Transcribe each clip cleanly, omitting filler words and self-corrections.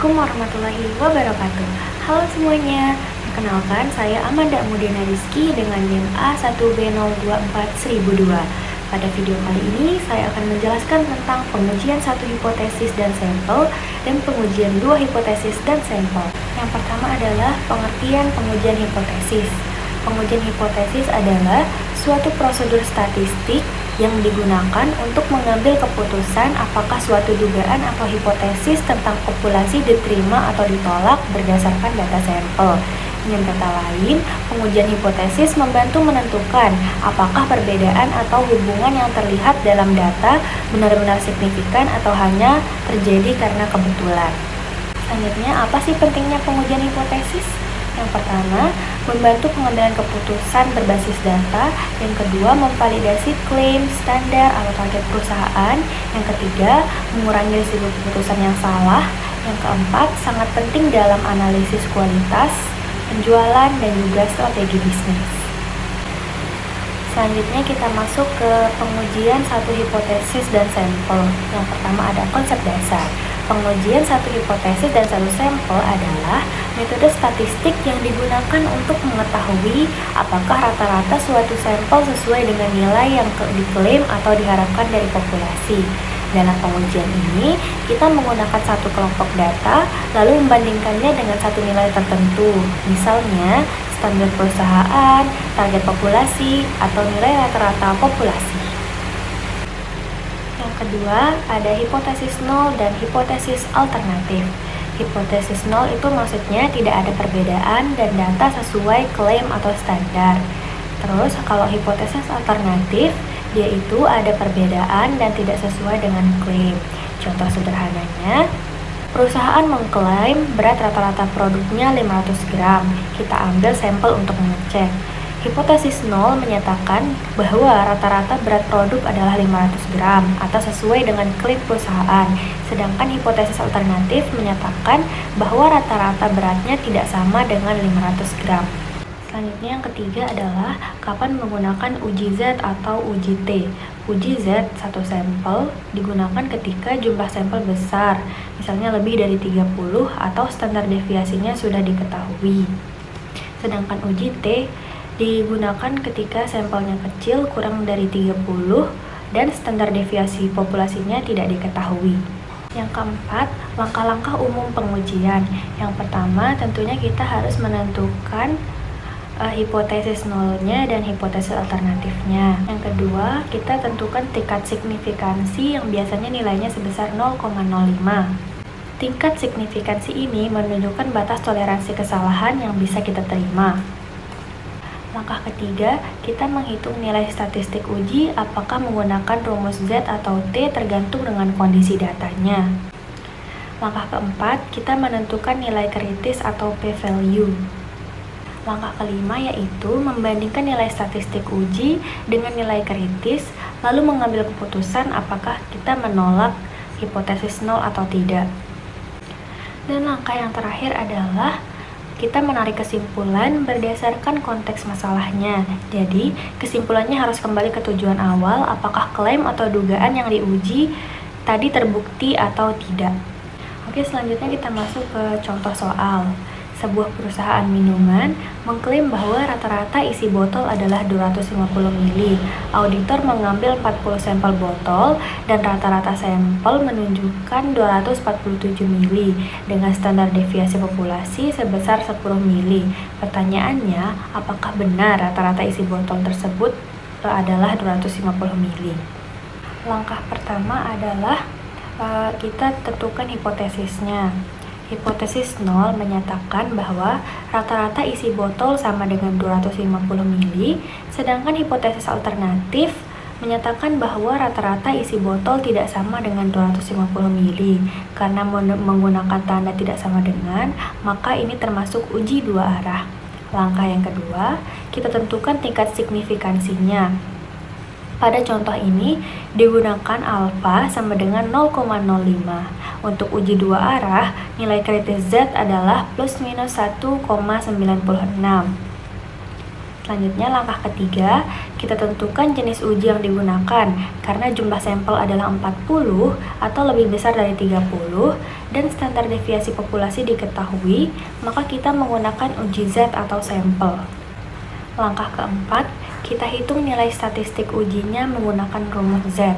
Assalamualaikum warahmatullahi wabarakatuh. Halo semuanya, perkenalkan saya Amanda Mudena Rizky dengan NIM A1B024-1002. Pada video kali ini saya akan menjelaskan tentang pengujian satu hipotesis dan sampel dan pengujian dua hipotesis dan sampel. Yang pertama adalah pengertian pengujian hipotesis. Pengujian hipotesis adalah suatu prosedur statistik yang digunakan untuk mengambil keputusan apakah suatu dugaan atau hipotesis tentang populasi diterima atau ditolak berdasarkan data sampel. Dengan kata lain, pengujian hipotesis membantu menentukan apakah perbedaan atau hubungan yang terlihat dalam data benar-benar signifikan atau hanya terjadi karena kebetulan. Selanjutnya, apa sih pentingnya pengujian hipotesis? Yang pertama, membantu pengambilan keputusan berbasis data. Yang kedua, memvalidasi klaim, standar, atau target perusahaan. Yang ketiga, mengurangi risiko keputusan yang salah. Yang keempat, sangat penting dalam analisis kualitas, penjualan, dan juga strategi bisnis. Selanjutnya kita masuk ke pengujian satu hipotesis dan sampel. Yang pertama ada konsep dasar. Pengujian satu hipotesis dan satu sampel adalah metode statistik yang digunakan untuk mengetahui apakah rata-rata suatu sampel sesuai dengan nilai yang diklaim atau diharapkan dari populasi. Dalam pengujian ini, kita menggunakan satu kelompok data, lalu membandingkannya dengan satu nilai tertentu. Misalnya, standar perusahaan, target populasi, atau nilai rata-rata populasi. Yang kedua, ada hipotesis nol dan hipotesis alternatif. Hipotesis nol itu maksudnya tidak ada perbedaan dan data sesuai klaim atau standar. Terus, kalau hipotesis alternatif, dia itu ada perbedaan dan tidak sesuai dengan klaim. Contoh sederhananya, perusahaan mengklaim berat rata-rata produknya 500 gram. Kita ambil sampel untuk mengecek. Hipotesis nol menyatakan bahwa rata-rata berat produk adalah 500 gram atau sesuai dengan klaim perusahaan. Sedangkan hipotesis alternatif menyatakan bahwa rata-rata beratnya tidak sama dengan 500 gram. Selanjutnya yang ketiga adalah kapan menggunakan uji Z atau uji T. Uji Z satu sampel digunakan ketika jumlah sampel besar, misalnya lebih dari 30 atau standar deviasinya sudah diketahui. Sedangkan uji T digunakan ketika sampelnya kecil, kurang dari 30 dan standar deviasi populasinya tidak diketahui. Yang keempat, langkah-langkah umum pengujian. Yang pertama, tentunya kita harus menentukan hipotesis nolnya dan hipotesis alternatifnya. Yang kedua, kita tentukan tingkat signifikansi yang biasanya nilainya sebesar 0,05. Tingkat signifikansi ini menunjukkan batas toleransi kesalahan yang bisa kita terima. Langkah ketiga, kita menghitung nilai statistik uji apakah menggunakan rumus Z atau T tergantung dengan kondisi datanya. Langkah keempat, kita menentukan nilai kritis atau p-value. Langkah kelima yaitu membandingkan nilai statistik uji dengan nilai kritis, lalu mengambil keputusan apakah kita menolak hipotesis nol atau tidak. Dan langkah yang terakhir adalah kita menarik kesimpulan berdasarkan konteks masalahnya. Jadi, kesimpulannya harus kembali ke tujuan awal, apakah klaim atau dugaan yang diuji tadi terbukti atau tidak. Oke, selanjutnya kita masuk ke contoh soal. Sebuah perusahaan minuman mengklaim bahwa rata-rata isi botol adalah 250 ml. Auditor mengambil 40 sampel botol dan rata-rata sampel menunjukkan 247 ml dengan standar deviasi populasi sebesar 10 ml. Pertanyaannya, apakah benar rata-rata isi botol tersebut adalah 250 ml? Langkah pertama adalah kita tentukan hipotesisnya. Hipotesis nol menyatakan bahwa rata-rata isi botol sama dengan 250 ml, sedangkan hipotesis alternatif menyatakan bahwa rata-rata isi botol tidak sama dengan 250 ml. Karena menggunakan tanda tidak sama dengan, maka ini termasuk uji dua arah. Langkah yang kedua, kita tentukan tingkat signifikansinya. Pada contoh ini digunakan alfa sama dengan 0,05. Untuk uji dua arah, nilai kritis Z adalah plus minus 1,96. Selanjutnya langkah ketiga, kita tentukan jenis uji yang digunakan. Karena jumlah sampel adalah 40 atau lebih besar dari 30 dan standar deviasi populasi diketahui, maka kita menggunakan uji Z atau sampel. Langkah keempat, kita hitung nilai statistik ujinya menggunakan rumus Z.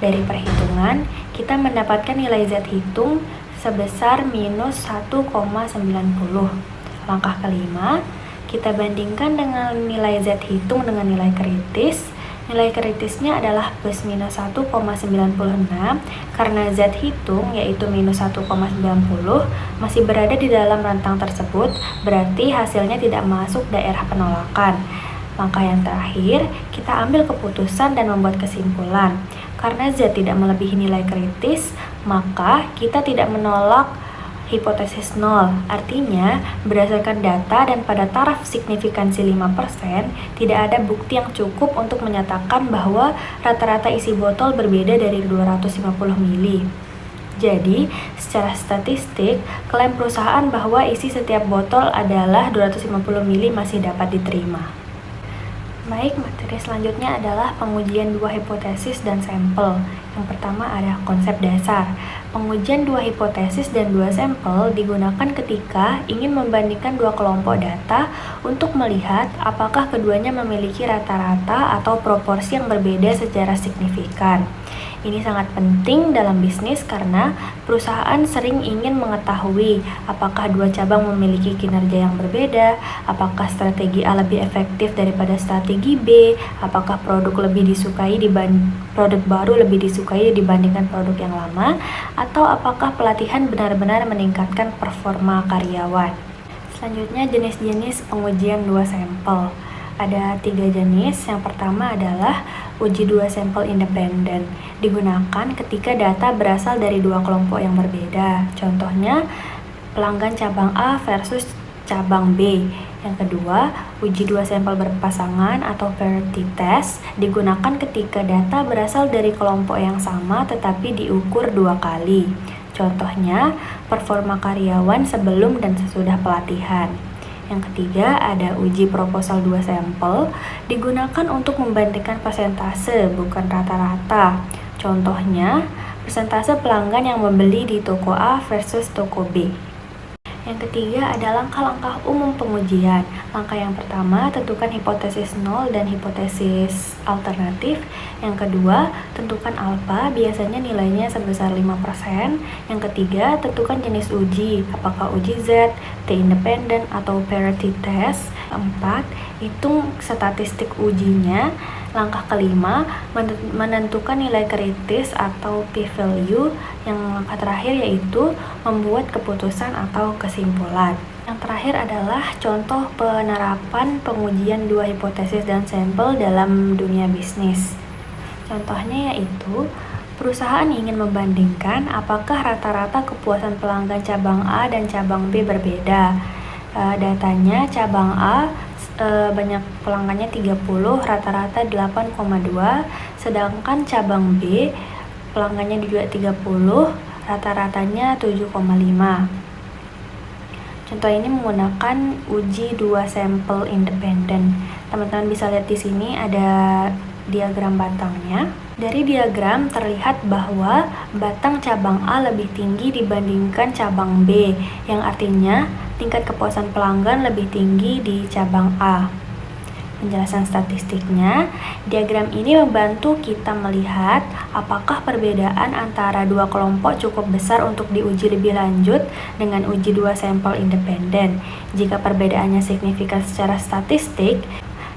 Dari perhitungan, kita mendapatkan nilai Z hitung sebesar minus 1,90. Langkah kelima, kita bandingkan dengan nilai Z hitung dengan nilai kritis. Nilai kritisnya adalah plus minus 1,96 karena Z hitung yaitu minus 1,90 masih berada di dalam rentang tersebut, berarti hasilnya tidak masuk daerah penolakan. Langkah yang terakhir, kita ambil keputusan dan membuat kesimpulan. Karena Z tidak melebihi nilai kritis, maka kita tidak menolak hipotesis 0, artinya berdasarkan data dan pada taraf signifikansi 5%, tidak ada bukti yang cukup untuk menyatakan bahwa rata-rata isi botol berbeda dari 250 ml. Jadi, secara statistik, klaim perusahaan bahwa isi setiap botol adalah 250 ml masih dapat diterima. Baik, materi selanjutnya adalah pengujian dua hipotesis dan sampel. Yang pertama ada konsep dasar. Pengujian dua hipotesis dan dua sampel digunakan ketika ingin membandingkan dua kelompok data untuk melihat apakah keduanya memiliki rata-rata atau proporsi yang berbeda secara signifikan. Ini sangat penting dalam bisnis karena perusahaan sering ingin mengetahui apakah dua cabang memiliki kinerja yang berbeda, apakah strategi A lebih efektif daripada strategi B, apakah produk baru lebih disukai dibandingkan produk yang lama, atau apakah pelatihan benar-benar meningkatkan performa karyawan. Selanjutnya jenis-jenis pengujian dua sampel. Ada 3 jenis. Yang pertama adalah uji dua sampel independen. Digunakan ketika data berasal dari dua kelompok yang berbeda. Contohnya pelanggan cabang A versus cabang B. Yang kedua, uji dua sampel berpasangan atau parity test digunakan ketika data berasal dari kelompok yang sama tetapi diukur 2 kali. Contohnya, performa karyawan sebelum dan sesudah pelatihan. Yang ketiga, ada uji proposal dua sampel, digunakan untuk membandingkan persentase, bukan rata-rata. Contohnya, persentase pelanggan yang membeli di toko A versus toko B. Yang ketiga ada langkah-langkah umum pengujian. Langkah yang pertama, tentukan hipotesis 0 dan hipotesis alternatif. Yang kedua, tentukan alfa, biasanya nilainya sebesar 5%. Yang ketiga, tentukan jenis uji, apakah uji Z, T independen, atau parity test. Keempat, hitung statistik ujinya. Langkah kelima, menentukan nilai kritis atau p-value. Yang langkah terakhir yaitu membuat keputusan atau kesimpulan. Yang terakhir adalah contoh penerapan pengujian dua hipotesis dan sampel dalam dunia bisnis. Contohnya yaitu, perusahaan ingin membandingkan apakah rata-rata kepuasan pelanggan cabang A dan cabang B berbeda. Datanya cabang A banyak pelanggannya 30, rata-rata 8,2, sedangkan cabang B pelanggannya juga 30, rata-ratanya 7,5. Contoh ini menggunakan uji dua sampel independen. Teman-teman bisa lihat di sini ada diagram batangnya. Dari diagram terlihat bahwa batang cabang A lebih tinggi dibandingkan cabang B, yang artinya tingkat kepuasan pelanggan lebih tinggi di cabang A. Penjelasan statistiknya, diagram ini membantu kita melihat apakah perbedaan antara dua kelompok cukup besar untuk diuji lebih lanjut dengan uji dua sampel independen. Jika perbedaannya signifikan secara statistik,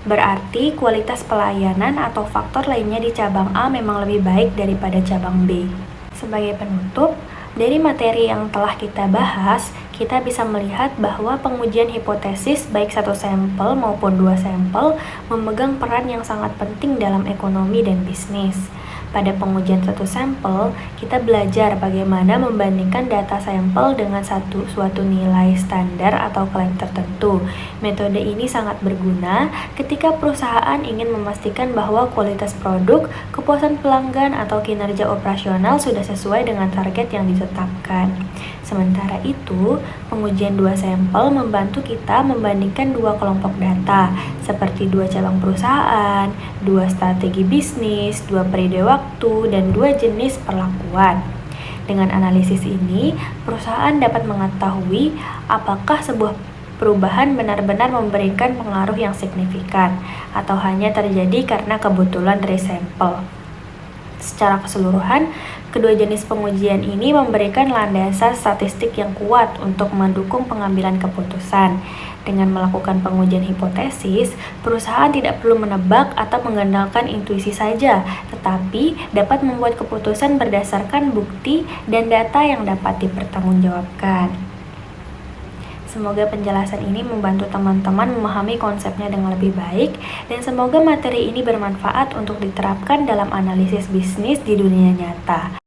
berarti kualitas pelayanan atau faktor lainnya di cabang A memang lebih baik daripada cabang B. Sebagai penutup, dari materi yang telah kita bahas, kita bisa melihat bahwa pengujian hipotesis baik satu sampel maupun dua sampel memegang peran yang sangat penting dalam ekonomi dan bisnis. Pada pengujian satu sampel, kita belajar bagaimana membandingkan data sampel dengan suatu nilai standar atau klaim tertentu. Metode ini sangat berguna ketika perusahaan ingin memastikan bahwa kualitas produk, kepuasan pelanggan, atau kinerja operasional sudah sesuai dengan target yang ditetapkan. Sementara itu, pengujian dua sampel membantu kita membandingkan dua kelompok data, seperti dua cabang perusahaan, dua strategi bisnis, dua periode waktu, dan dua jenis perlakuan. Dengan analisis ini, perusahaan dapat mengetahui apakah sebuah perubahan benar-benar memberikan pengaruh yang signifikan, atau hanya terjadi karena kebetulan dari sampel. Secara keseluruhan, kedua jenis pengujian ini memberikan landasan statistik yang kuat untuk mendukung pengambilan keputusan. Dengan melakukan pengujian hipotesis, perusahaan tidak perlu menebak atau mengandalkan intuisi saja, tetapi dapat membuat keputusan berdasarkan bukti dan data yang dapat dipertanggungjawabkan. Semoga penjelasan ini membantu teman-teman memahami konsepnya dengan lebih baik, dan semoga materi ini bermanfaat untuk diterapkan dalam analisis bisnis di dunia nyata.